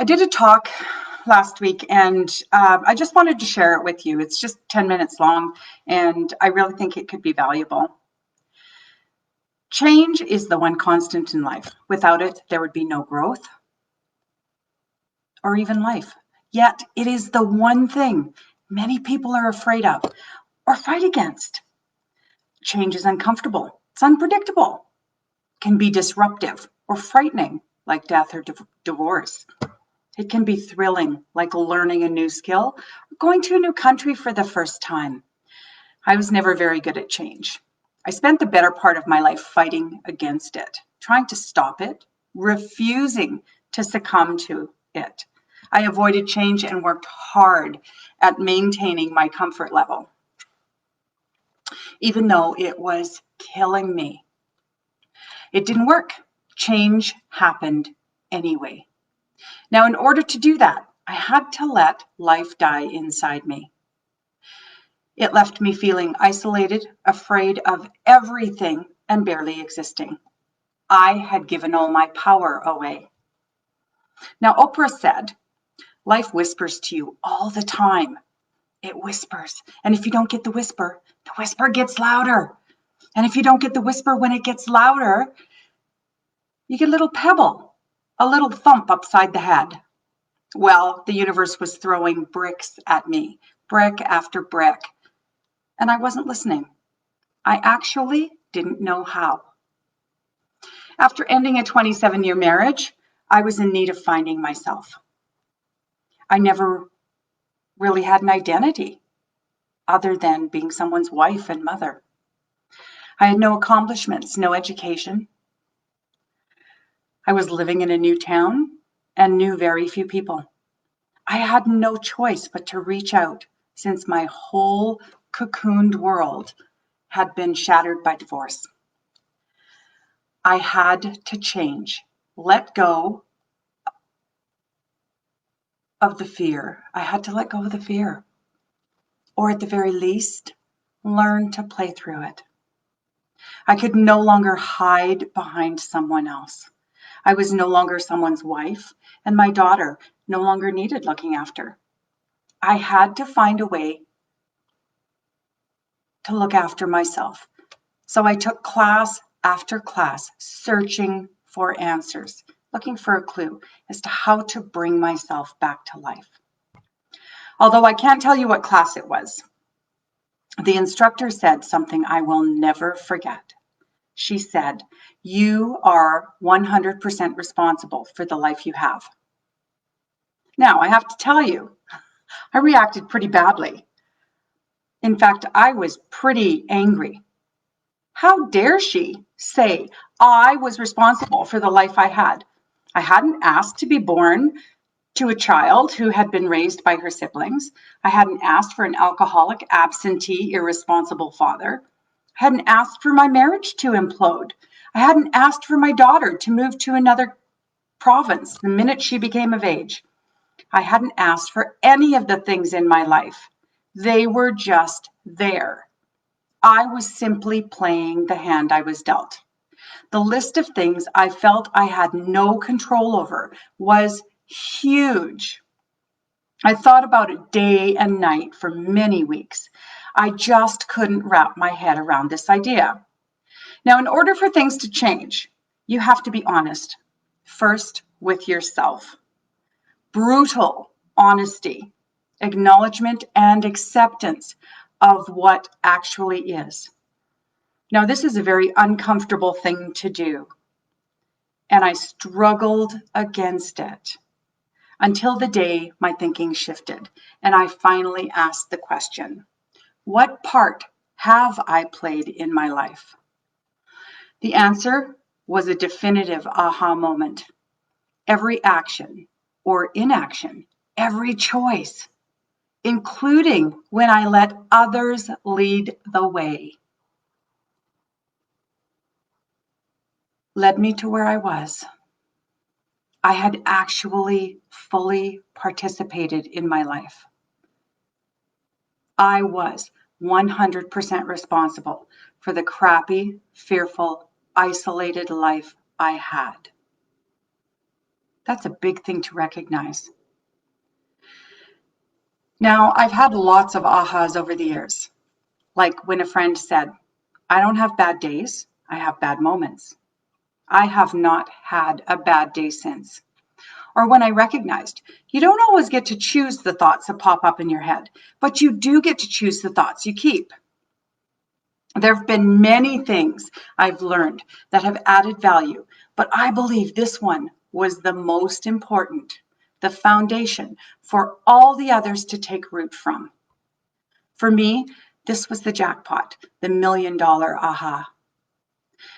I did a talk last week and I just wanted to share it with you. It's just 10 minutes long and I really think it could be valuable. Change is the one constant in life. Without it, there would be no growth or even life. Yet it is the one thing many people are afraid of or fight against. Change is uncomfortable. It's unpredictable, can be disruptive or frightening, like death or divorce. It can be thrilling, like learning a new skill or going to a new country for the first time. I was never very good at change. I spent the better part of my life fighting against it, trying to stop it, refusing to succumb to it. I avoided change and worked hard at maintaining my comfort level, even though it was killing me. It didn't work. Change happened anyway. Now, in order to do that, I had to let life die inside me. It left me feeling isolated, afraid of everything, and barely existing. I had given all my power away. Now, Oprah said, life whispers to you all the time. It whispers. And if you don't get the whisper gets louder. And if you don't get the whisper when it gets louder, you get a little pebble, a little thump upside the head. Well, the universe was throwing bricks at me, brick after brick, and I wasn't listening. I actually didn't know how. After ending a 27-year marriage, I was in need of finding myself. I never really had an identity other than being someone's wife and mother. I had no accomplishments, no education. I was living in a new town and knew very few people. I had no choice but to reach out since my whole cocooned world had been shattered by divorce. I had to change, let go of the fear. I had to let go of the fear, or at the very least, learn to play through it. I could no longer hide behind someone else. I was no longer someone's wife, and my daughter no longer needed looking after. I had to find a way to look after myself. So I took class after class, searching for answers, looking for a clue as to how to bring myself back to life. Although I can't tell you what class it was, the instructor said something I will never forget. She said, "You are 100% responsible for the life you have." Now, I have to tell you, I reacted pretty badly. In fact, I was pretty angry. How dare she say I was responsible for the life I had? I hadn't asked to be born to a child who had been raised by her siblings. I hadn't asked for an alcoholic, absentee, irresponsible father. I hadn't asked for my marriage to implode. I hadn't asked for my daughter to move to another province the minute she became of age. I hadn't asked for any of the things in my life. They were just there. I was simply playing the hand I was dealt. The list of things I felt I had no control over was huge. I thought about it day and night for many weeks. I just couldn't wrap my head around this idea. Now, in order for things to change, you have to be honest, first with yourself. Brutal honesty, acknowledgement, and acceptance of what actually is. Now, this is a very uncomfortable thing to do, and I struggled against it until the day my thinking shifted, and I finally asked the question, what part have I played in my life? The answer was a definitive aha moment. Every action or inaction, every choice, including when I let others lead the way, led me to where I was. I had actually fully participated in my life. I was 100% responsible for the crappy, fearful, isolated life I had. That's a big thing to recognize. Now, I've had lots of ahas over the years, like when a friend said, I don't have bad days, I have bad moments. I have not had a bad day since. Or when I recognized you don't always get to choose the thoughts that pop up in your head, but you do get to choose the thoughts you keep. There have been many things I've learned that have added value, but I believe this one was the most important, the foundation for all the others to take root from. For me, this was the jackpot, the $1 million aha.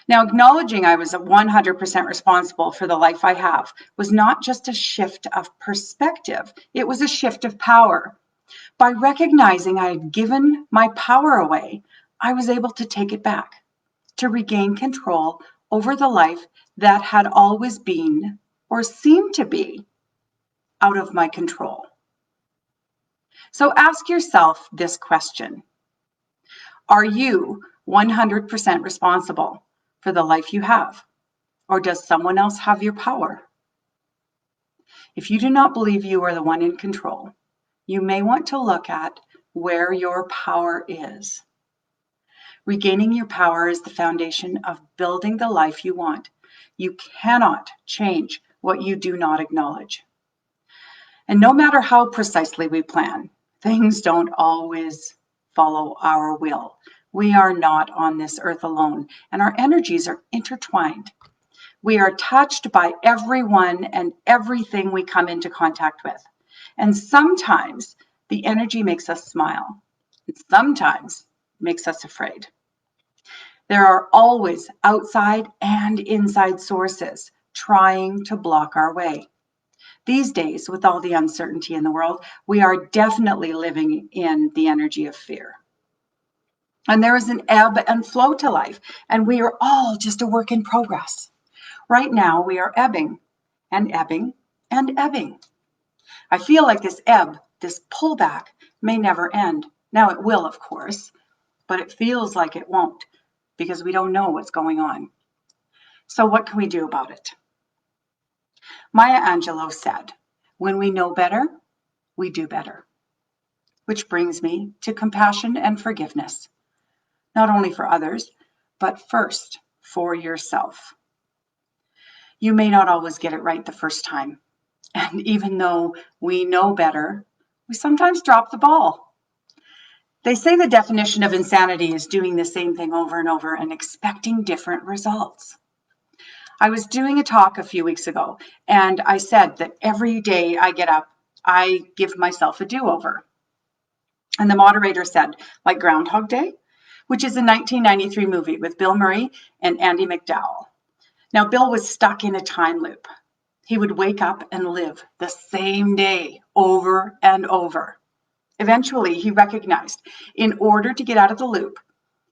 Now, acknowledging I was 100% responsible for the life I have was not just a shift of perspective, it was a shift of power. By recognizing I had given my power away, I was able to take it back, to regain control over the life that had always been, or seemed to be, out of my control. So ask yourself this question. Are you 100% responsible for the life you have? Or does someone else have your power? If you do not believe you are the one in control, you may want to look at where your power is. Regaining your power is the foundation of building the life you want. You cannot change what you do not acknowledge. And no matter how precisely we plan, things don't always follow our will. We are not on this earth alone, and our energies are intertwined. We are touched by everyone and everything we come into contact with. And sometimes the energy makes us smile, and sometimes makes us afraid. There are always outside and inside sources trying to block our way. These days, with all the uncertainty in the world, we are definitely living in the energy of fear. And there is an ebb and flow to life, and we are all just a work in progress. Right now, we are ebbing and ebbing and ebbing. I feel like this ebb, this pullback, may never end. Now it will, of course, but it feels like it won't because we don't know what's going on. So what can we do about it? Maya Angelou said, when we know better, we do better. Which brings me to compassion and forgiveness, not only for others, but first for yourself. You may not always get it right the first time. And even though we know better, we sometimes drop the ball. They say the definition of insanity is doing the same thing over and over and expecting different results. I was doing a talk a few weeks ago, and I said that every day I get up, I give myself a do-over. And the moderator said, like Groundhog Day, which is a 1993 movie with Bill Murray and Andie MacDowell. Now, Bill was stuck in a time loop. He would wake up and live the same day over and over. Eventually, he recognized in order to get out of the loop,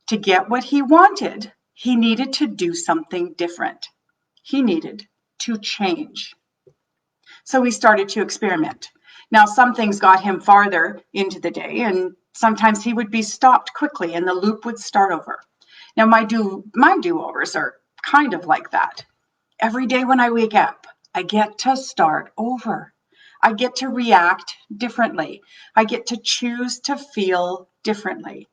to get what he wanted, he needed to do something different. He needed to change. So he started to experiment. Now, some things got him farther into the day, and sometimes he would be stopped quickly and the loop would start over. Now, my do-overs are kind of like that. Every day when I wake up, I get to start over. I get to react differently. I get to choose to feel differently,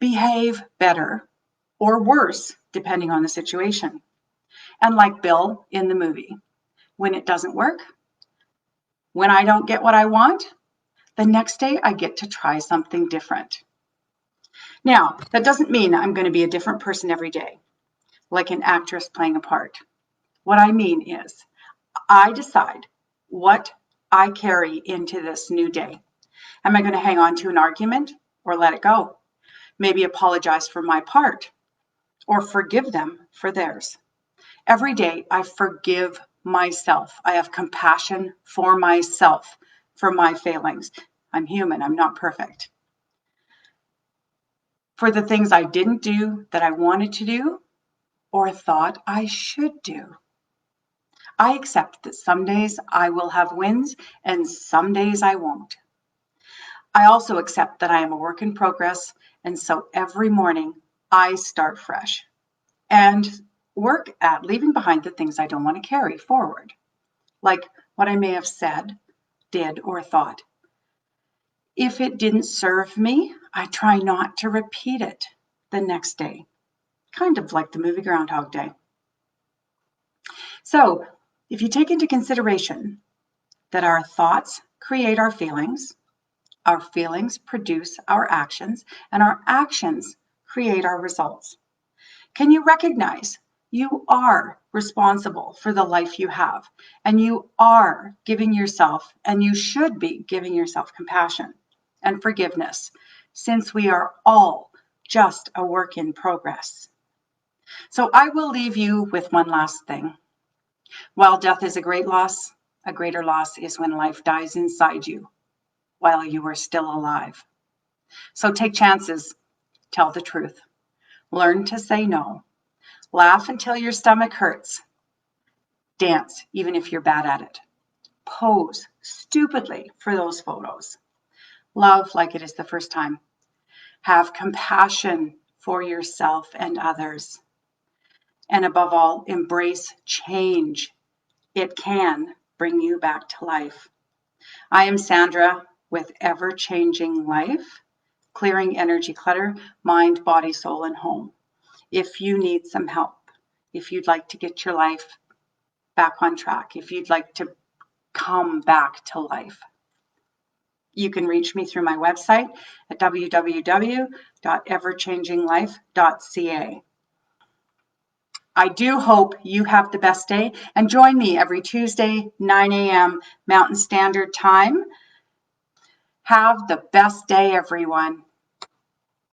behave better or worse, depending on the situation. And like Bill in the movie, when it doesn't work, when I don't get what I want, the next day I get to try something different. Now, that doesn't mean I'm going to be a different person every day, like an actress playing a part. What I mean is, I decide what I carry into this new day. Am I going to hang on to an argument or let it go? Maybe apologize for my part or forgive them for theirs. Every day I forgive myself. I have compassion for myself, for my failings. I'm human, I'm not perfect. For the things I didn't do that I wanted to do or thought I should do. I accept that some days I will have wins and some days I won't. I also accept that I am a work in progress, and so every morning I start fresh and work at leaving behind the things I don't want to carry forward. like what I may have said, did, or thought. If it didn't serve me, I try not to repeat it the next day, kind of like the movie Groundhog Day. So if you take into consideration that our thoughts create our feelings produce our actions, and our actions create our results. Can you recognize you are responsible for the life you have, and you are giving yourself, and you should be giving yourself compassion and forgiveness, since we are all just a work in progress. So I will leave you with one last thing. While death is a great loss, a greater loss is when life dies inside you while you are still alive. So take chances, tell the truth, learn to say no, laugh until your stomach hurts, dance even if you're bad at it, pose stupidly for those photos, love like it is the first time, have compassion for yourself and others, and above all, embrace change. It can bring you back to life. I am Sandra with Ever Changing Life, clearing energy clutter, mind, body, soul, and home. If you need some help, if you'd like to get your life back on track, if you'd like to come back to life, you can reach me through my website at www.everchanginglife.ca. I do hope you have the best day, and join me every Tuesday, 9 a.m. Mountain Standard Time. Have the best day, everyone.